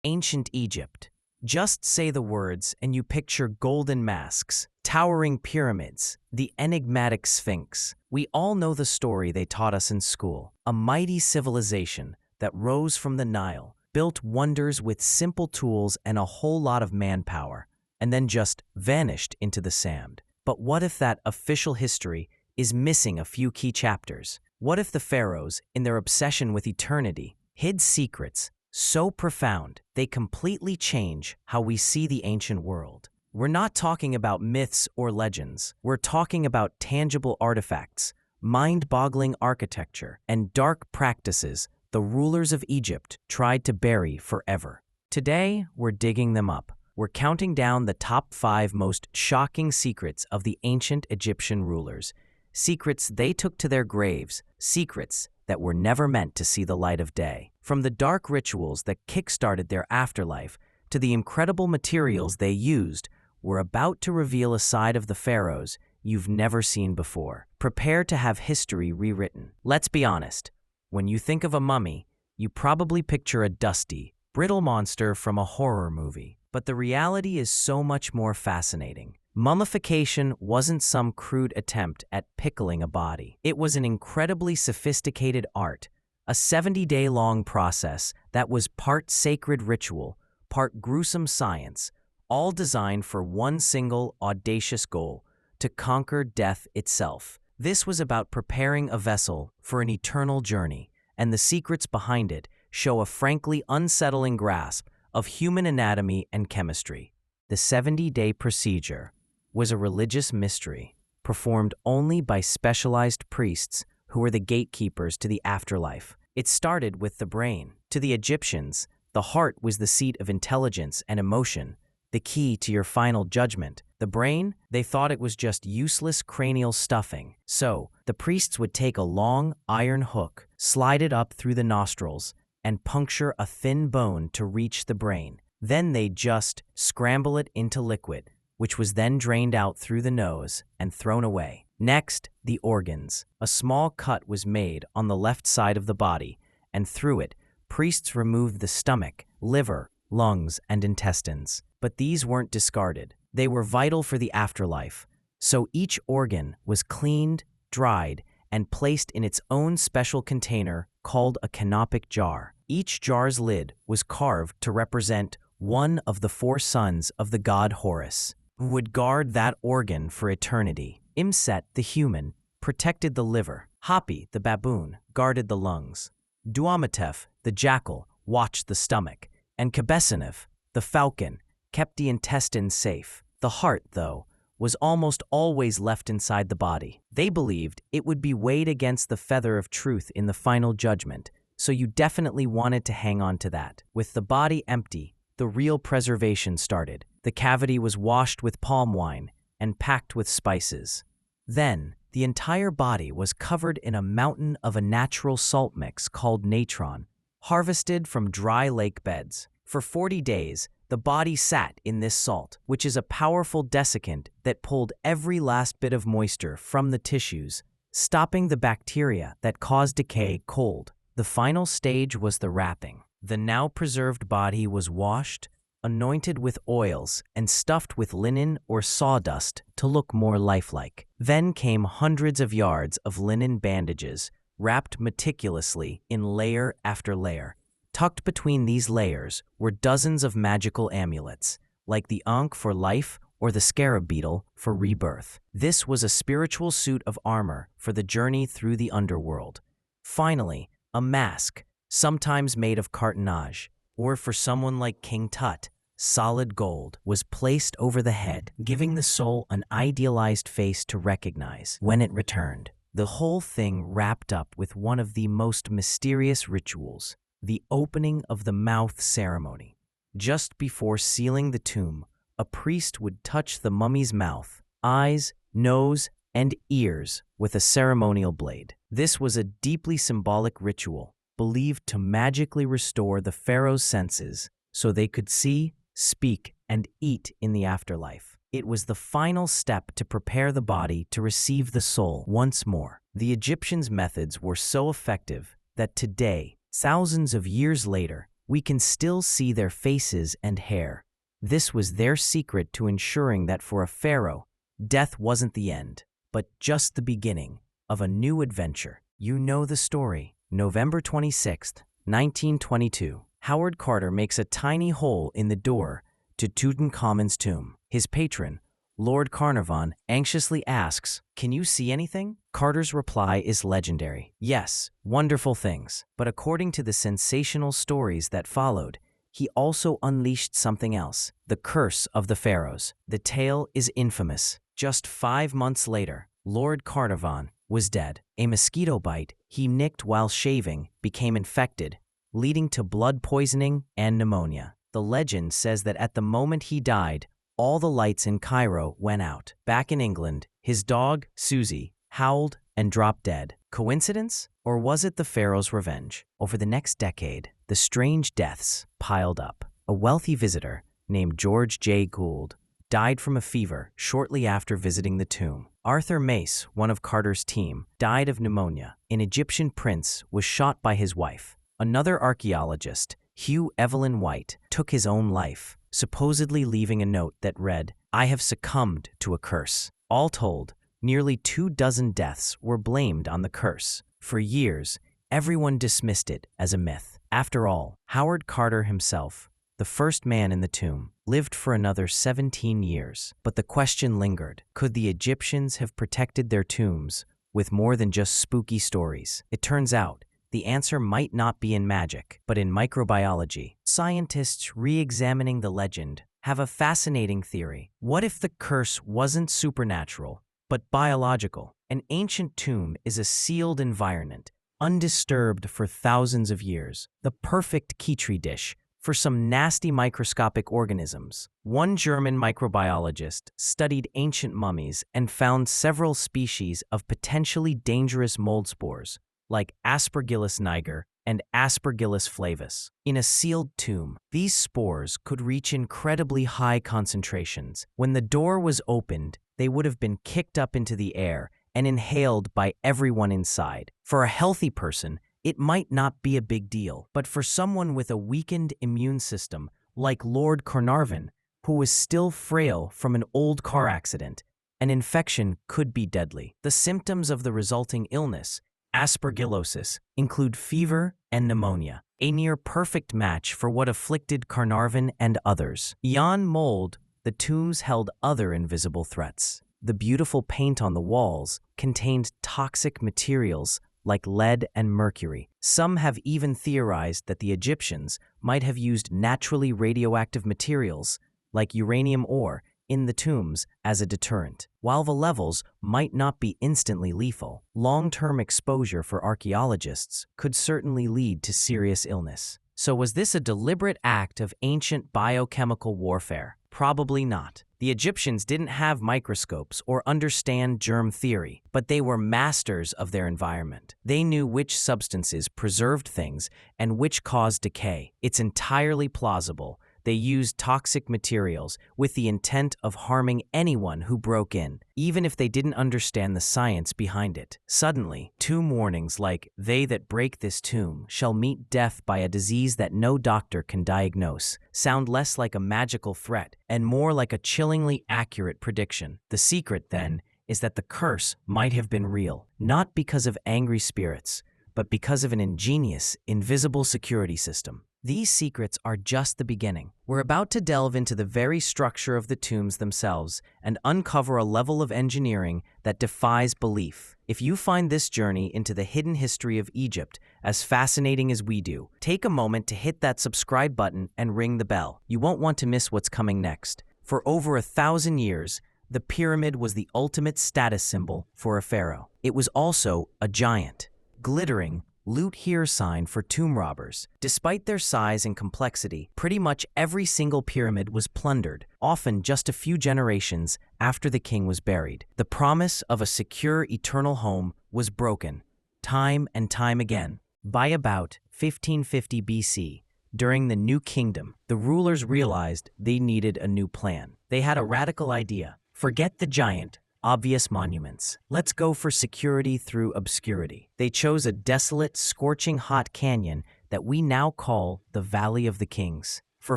Ancient Egypt. Just say the words and you picture golden masks, towering pyramids, the enigmatic Sphinx. We all know the story they taught us in school. A mighty civilization that rose from the Nile, built wonders with simple tools and a whole lot of manpower, and then just vanished into the sand. But what if that official history is missing a few key chapters? What if the pharaohs, in their obsession with eternity, hid secrets so profound they completely change how we see the ancient world? We're not talking about myths or legends. We're talking about tangible artifacts, mind-boggling architecture, and dark practices the rulers of Egypt tried to bury forever. Today, we're digging them up. We're counting down the top 5 most shocking secrets of the ancient Egyptian rulers. Secrets they took to their graves, secrets that were never meant to see the light of day. From the dark rituals that kick-started their afterlife to the incredible materials they used, we're about to reveal a side of the pharaohs you've never seen before. Prepare to have history rewritten. Let's be honest. When you think of a mummy, you probably picture a dusty, brittle monster from a horror movie. But the reality is so much more fascinating. Mummification wasn't some crude attempt at pickling a body. It was an incredibly sophisticated art, a 70-day-long process that was part sacred ritual, part gruesome science, all designed for one single audacious goal: to conquer death itself. This was about preparing a vessel for an eternal journey, and the secrets behind it show a frankly unsettling grasp of human anatomy and chemistry. The 70-day procedure was a religious mystery, performed only by specialized priests who were the gatekeepers to the afterlife. It started with the brain. To the Egyptians, the heart was the seat of intelligence and emotion, the key to your final judgment. The brain, they thought it was just useless cranial stuffing. So, the priests would take a long iron hook, slide it up through the nostrils, and puncture a thin bone to reach the brain. Then they'd just scramble it into liquid, which was then drained out through the nose and thrown away. Next, the organs. A small cut was made on the left side of the body, and through it, priests removed the stomach, liver, lungs, and intestines. But these weren't discarded. They were vital for the afterlife. So each organ was cleaned, dried, and placed in its own special container called a canopic jar. Each jar's lid was carved to represent one of the 4 sons of the god Horus, who would guard that organ for eternity. Imset, the human, protected the liver. Hapi, the baboon, guarded the lungs. Duamatef, the jackal, watched the stomach. And Kabesanef, the falcon, kept the intestines safe. The heart, though, was almost always left inside the body. They believed it would be weighed against the feather of truth in the final judgment, so you definitely wanted to hang on to that. With the body empty, the real preservation started. The cavity was washed with palm wine and packed with spices. Then, the entire body was covered in a mountain of a natural salt mix called natron, harvested from dry lake beds. For 40 days, the body sat in this salt, which is a powerful desiccant that pulled every last bit of moisture from the tissues, stopping the bacteria that cause decay cold. The final stage was the wrapping. The now preserved body was washed, anointed with oils, and stuffed with linen or sawdust to look more lifelike. Then came hundreds of yards of linen bandages, wrapped meticulously in layer after layer. Tucked between these layers were dozens of magical amulets, like the Ankh for life or the scarab beetle for rebirth. This was a spiritual suit of armor for the journey through the underworld. Finally, a mask, sometimes made of cartonnage, or for someone like King Tut, solid gold, was placed over the head, giving the soul an idealized face to recognize when it returned. The whole thing wrapped up with one of the most mysterious rituals: the opening of the mouth ceremony. Just before sealing the tomb, a priest would touch the mummy's mouth, eyes, nose, and ears with a ceremonial blade. This was a deeply symbolic ritual, believed to magically restore the pharaoh's senses so they could see, speak, and eat in the afterlife. It was the final step to prepare the body to receive the soul once more. The Egyptians' methods were so effective that today, thousands of years later, we can still see their faces and hair. This was their secret to ensuring that for a pharaoh, death wasn't the end, but just the beginning of a new adventure. You know the story. November 26, 1922. Howard Carter makes a tiny hole in the door to Tutankhamun's tomb. His patron, Lord Carnarvon, anxiously asks, "Can you see anything?" Carter's reply is legendary. Yes, wonderful things. But according to the sensational stories that followed, he also unleashed something else, the curse of the Pharaohs. The tale is infamous. Just 5 months later, Lord Carnarvon was dead. A mosquito bite he nicked while shaving became infected, leading to blood poisoning and pneumonia. The legend says that at the moment he died, all the lights in Cairo went out. Back in England, his dog, Susie, howled and dropped dead. Coincidence? Or was it the pharaoh's revenge? Over the next decade, the strange deaths piled up. A wealthy visitor named George J. Gould died from a fever shortly after visiting the tomb. Arthur Mace, one of Carter's team, died of pneumonia. An Egyptian prince was shot by his wife. Another archaeologist, Hugh Evelyn White, took his own life, supposedly leaving a note that read, "I have succumbed to a curse." All told, nearly 24 deaths were blamed on the curse. For years, everyone dismissed it as a myth. After all, Howard Carter himself, the first man in the tomb, lived for another 17 years. But the question lingered. Could the Egyptians have protected their tombs with more than just spooky stories? It turns out, the answer might not be in magic, but in microbiology. Scientists re-examining the legend have a fascinating theory. What if the curse wasn't supernatural, but biological? An ancient tomb is a sealed environment, undisturbed for thousands of years, the perfect petri dish for some nasty microscopic organisms. One German microbiologist studied ancient mummies and found several species of potentially dangerous mold spores, like Aspergillus niger and Aspergillus flavus. In a sealed tomb, these spores could reach incredibly high concentrations. When the door was opened, they would have been kicked up into the air and inhaled by everyone inside. For a healthy person, it might not be a big deal, but for someone with a weakened immune system, like Lord Carnarvon, who was still frail from an old car accident, an infection could be deadly. The symptoms of the resulting illness, aspergillosis, include fever and pneumonia, a near-perfect match for what afflicted Carnarvon and others. Beyond mold, the tombs held other invisible threats. The beautiful paint on the walls contained toxic materials like lead and mercury. Some have even theorized that the Egyptians might have used naturally radioactive materials, like uranium ore, in the tombs as a deterrent. While the levels might not be instantly lethal, long-term exposure for archaeologists could certainly lead to serious illness. So was this a deliberate act of ancient biochemical warfare? Probably not. The Egyptians didn't have microscopes or understand germ theory, but they were masters of their environment. They knew which substances preserved things and which caused decay. It's entirely plausible they used toxic materials with the intent of harming anyone who broke in, even if they didn't understand the science behind it. Suddenly, tomb warnings like, "They that break this tomb shall meet death by a disease that no doctor can diagnose," sound less like a magical threat and more like a chillingly accurate prediction. The secret, then, is that the curse might have been real, not because of angry spirits, but because of an ingenious, invisible security system. These secrets are just the beginning. We're about to delve into the very structure of the tombs themselves and uncover a level of engineering that defies belief. If you find this journey into the hidden history of Egypt as fascinating as we do, take a moment to hit that subscribe button and ring the bell. You won't want to miss what's coming next. For over 1,000 years, the pyramid was the ultimate status symbol for a pharaoh. It was also a giant, glittering, "Loot here" sign for tomb robbers. Despite their size and complexity, pretty much every single pyramid was plundered, often just a few generations after the king was buried. The promise of a secure eternal home was broken, time and time again. By about 1550 BC, during the New Kingdom, the rulers realized they needed a new plan. They had a radical idea. Forget the giant, obvious monuments. Let's go for security through obscurity. They chose a desolate, scorching hot canyon that we now call the Valley of the Kings. For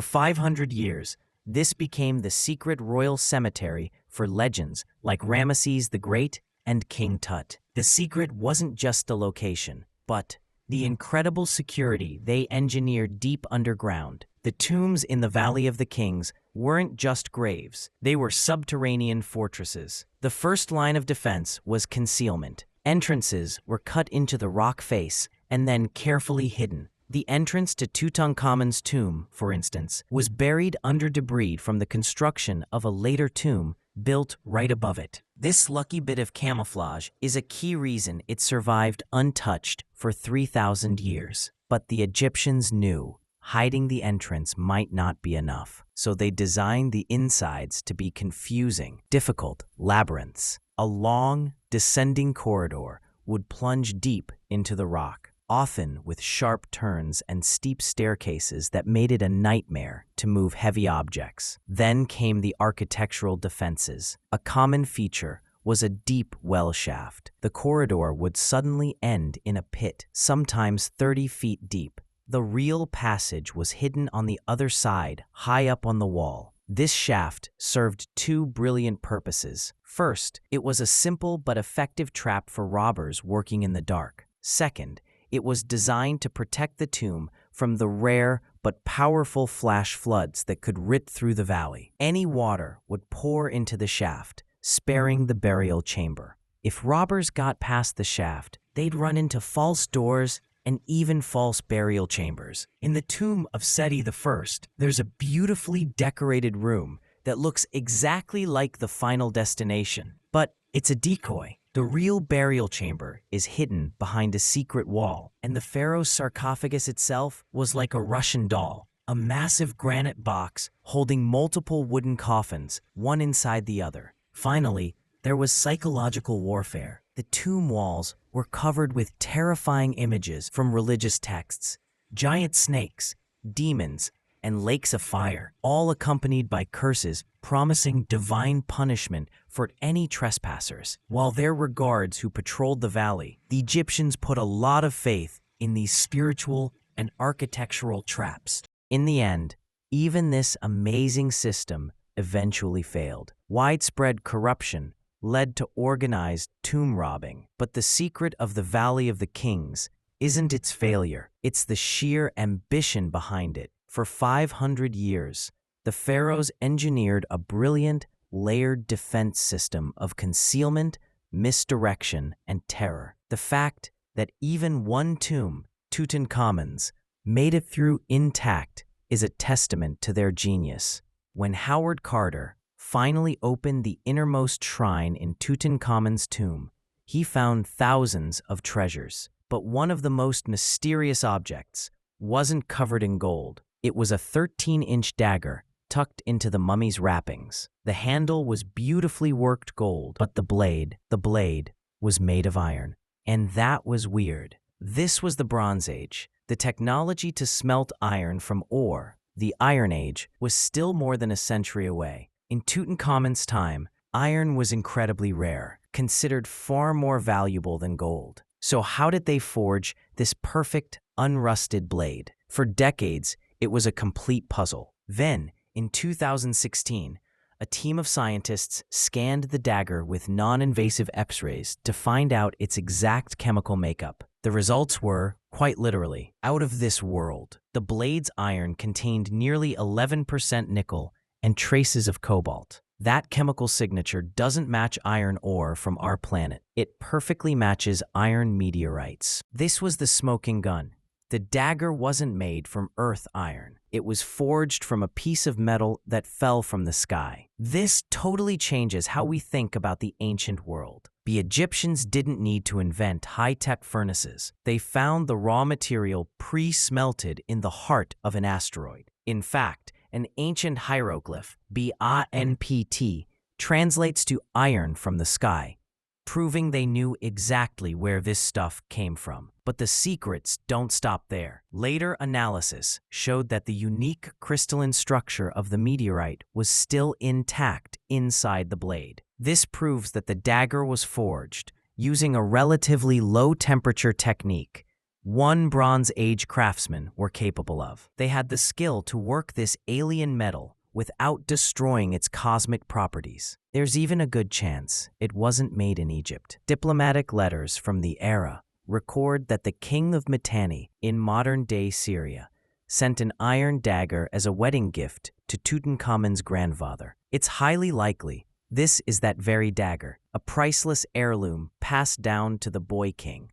500 years, this became the secret royal cemetery for legends like Ramesses the Great and King Tut. The secret wasn't just the location, but the incredible security they engineered deep underground. The tombs in the Valley of the Kings weren't just graves, they were subterranean fortresses. The first line of defense was concealment. Entrances were cut into the rock face and then carefully hidden. The entrance to Tutankhamun's tomb, for instance, was buried under debris from the construction of a later tomb built right above it. This lucky bit of camouflage is a key reason it survived untouched for 3,000 years. But the Egyptians knew hiding the entrance might not be enough, so they designed the insides to be confusing, difficult labyrinths. A long, descending corridor would plunge deep into the rock, often with sharp turns and steep staircases that made it a nightmare to move heavy objects. Then came the architectural defenses. A common feature was a deep well shaft. The corridor would suddenly end in a pit, sometimes 30 feet deep. The real passage was hidden on the other side, high up on the wall. This shaft served two brilliant purposes. First, it was a simple but effective trap for robbers working in the dark. Second, it was designed to protect the tomb from the rare but powerful flash floods that could rip through the valley. Any water would pour into the shaft, sparing the burial chamber. If robbers got past the shaft, they'd run into false doors and even false burial chambers. In the tomb of Seti I, there's a beautifully decorated room that looks exactly like the final destination, but it's a decoy. The real burial chamber is hidden behind a secret wall, and the pharaoh's sarcophagus itself was like a Russian doll, a massive granite box holding multiple wooden coffins, one inside the other. Finally, there was psychological warfare. The tomb walls were covered with terrifying images from religious texts, giant snakes, demons, and lakes of fire, all accompanied by curses promising divine punishment for any trespassers. While there were guards who patrolled the valley, the Egyptians put a lot of faith in these spiritual and architectural traps. In the end, even this amazing system eventually failed. Widespread corruption led to organized tomb robbing, but the secret of the Valley of the Kings isn't its failure, it's the sheer ambition behind it. For 500 years, the pharaohs engineered a brilliant, layered defense system of concealment, misdirection, and terror. The fact that even one tomb, Tutankhamun's, made it through intact is a testament to their genius. When Howard Carter finally opened the innermost shrine in Tutankhamun's tomb, he found thousands of treasures. But one of the most mysterious objects wasn't covered in gold. It was a 13-inch dagger tucked into the mummy's wrappings. The handle was beautifully worked gold, but the blade was made of iron. And that was weird. This was the Bronze Age. The technology to smelt iron from ore, the Iron Age, was still more than a century away. In Tutankhamun's time, iron was incredibly rare, considered far more valuable than gold. So how did they forge this perfect, unrusted blade? For decades, it was a complete puzzle. Then, in 2016, a team of scientists scanned the dagger with non-invasive X-rays to find out its exact chemical makeup. The results were, quite literally, out of this world. The blade's iron contained nearly 11% nickel and traces of cobalt. That chemical signature doesn't match iron ore from our planet. It perfectly matches iron meteorites. This was the smoking gun. The dagger wasn't made from earth iron. It was forged from a piece of metal that fell from the sky. This totally changes how we think about the ancient world. The Egyptians didn't need to invent high-tech furnaces. They found the raw material pre-smelted in the heart of an asteroid. In fact, an ancient hieroglyph, BANPT, translates to iron from the sky, proving they knew exactly where this stuff came from. But the secrets don't stop there. Later analysis showed that the unique crystalline structure of the meteorite was still intact inside the blade. This proves that the dagger was forged using a relatively low-temperature technique, one Bronze Age craftsman were capable of. They had the skill to work this alien metal without destroying its cosmic properties. There's even a good chance it wasn't made in Egypt. Diplomatic letters from the era record that the king of Mitanni in modern-day Syria sent an iron dagger as a wedding gift to Tutankhamun's grandfather. It's highly likely this is that very dagger, a priceless heirloom passed down to the boy king.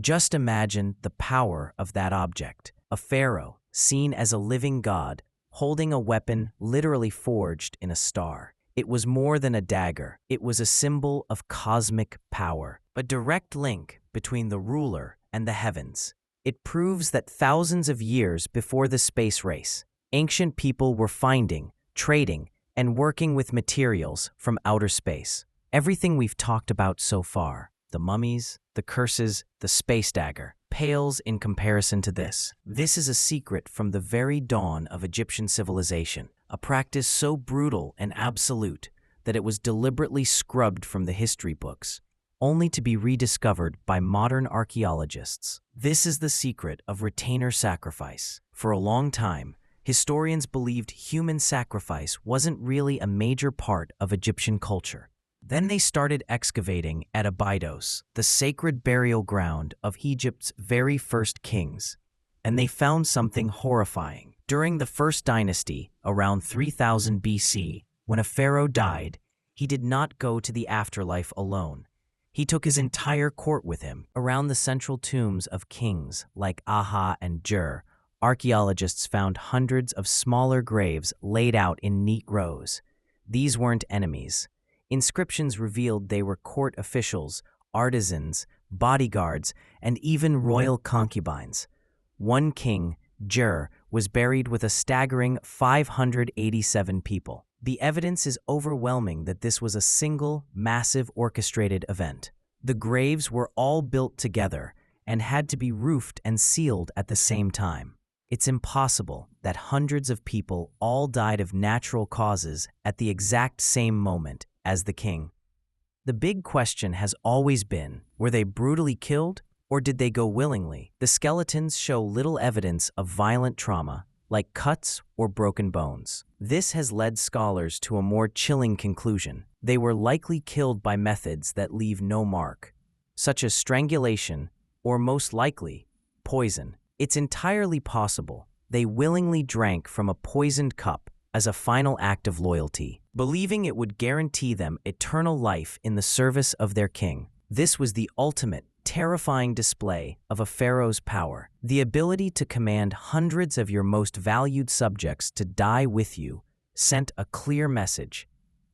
Just imagine the power of that object. A pharaoh, seen as a living god, holding a weapon literally forged in a star. It was more than a dagger. It was a symbol of cosmic power, a direct link between the ruler and the heavens. It proves that thousands of years before the space race, ancient people were finding, trading, and working with materials from outer space. Everything we've talked about so far, the mummies, the curses, the space dagger, pales in comparison to this. This is a secret from the very dawn of Egyptian civilization, a practice so brutal and absolute that it was deliberately scrubbed from the history books, only to be rediscovered by modern archaeologists. This is the secret of retainer sacrifice. For a long time, historians believed human sacrifice wasn't really a major part of Egyptian culture. Then they started excavating at Abydos, the sacred burial ground of Egypt's very first kings, and they found something horrifying. During the first dynasty, around 3000 BC, when a pharaoh died, he did not go to the afterlife alone. He took his entire court with him. Around the central tombs of kings like Aha and Jur, archaeologists found hundreds of smaller graves laid out in neat rows. These weren't enemies. Inscriptions revealed they were court officials, artisans, bodyguards, and even royal concubines. One king, Jur, was buried with a staggering 587 people. The evidence is overwhelming that this was a single, massive orchestrated event. The graves were all built together and had to be roofed and sealed at the same time. It's impossible that hundreds of people all died of natural causes at the exact same moment as the king. The big question has always been, were they brutally killed or did they go willingly? The skeletons show little evidence of violent trauma, like cuts or broken bones. This has led scholars to a more chilling conclusion. They were likely killed by methods that leave no mark, such as strangulation or, most likely, poison. It's entirely possible they willingly drank from a poisoned cup as a final act of loyalty, believing it would guarantee them eternal life in the service of their king. This was the ultimate, terrifying display of a pharaoh's power. The ability to command hundreds of your most valued subjects to die with you sent a clear message.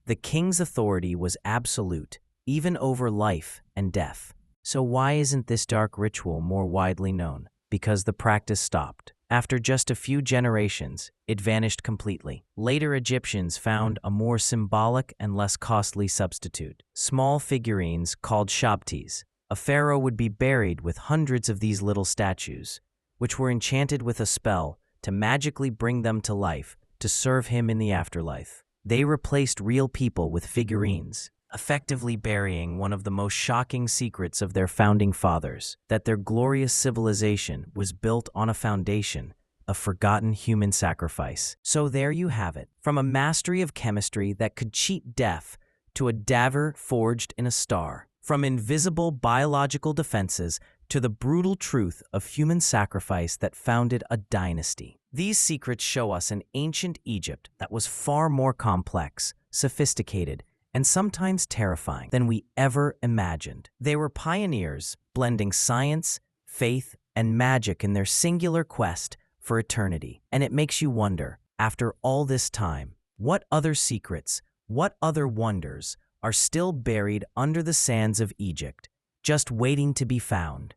The king's authority was absolute, even over life and death. So why isn't this dark ritual more widely known? Because the practice stopped. After just a few generations, it vanished completely. Later Egyptians found a more symbolic and less costly substitute. Small figurines called shabtis. A pharaoh would be buried with hundreds of these little statues, which were enchanted with a spell to magically bring them to life to serve him in the afterlife. They replaced real people with figurines, effectively burying one of the most shocking secrets of their founding fathers, that their glorious civilization was built on a foundation of forgotten human sacrifice. So there you have it. From a mastery of chemistry that could cheat death to a dagger forged in a star. From invisible biological defenses to the brutal truth of human sacrifice that founded a dynasty. These secrets show us an ancient Egypt that was far more complex, sophisticated, and sometimes terrifying than we ever imagined. They were pioneers, blending science, faith, and magic in their singular quest for eternity. And it makes you wonder, after all this time, what other secrets, what other wonders are still buried under the sands of Egypt, just waiting to be found?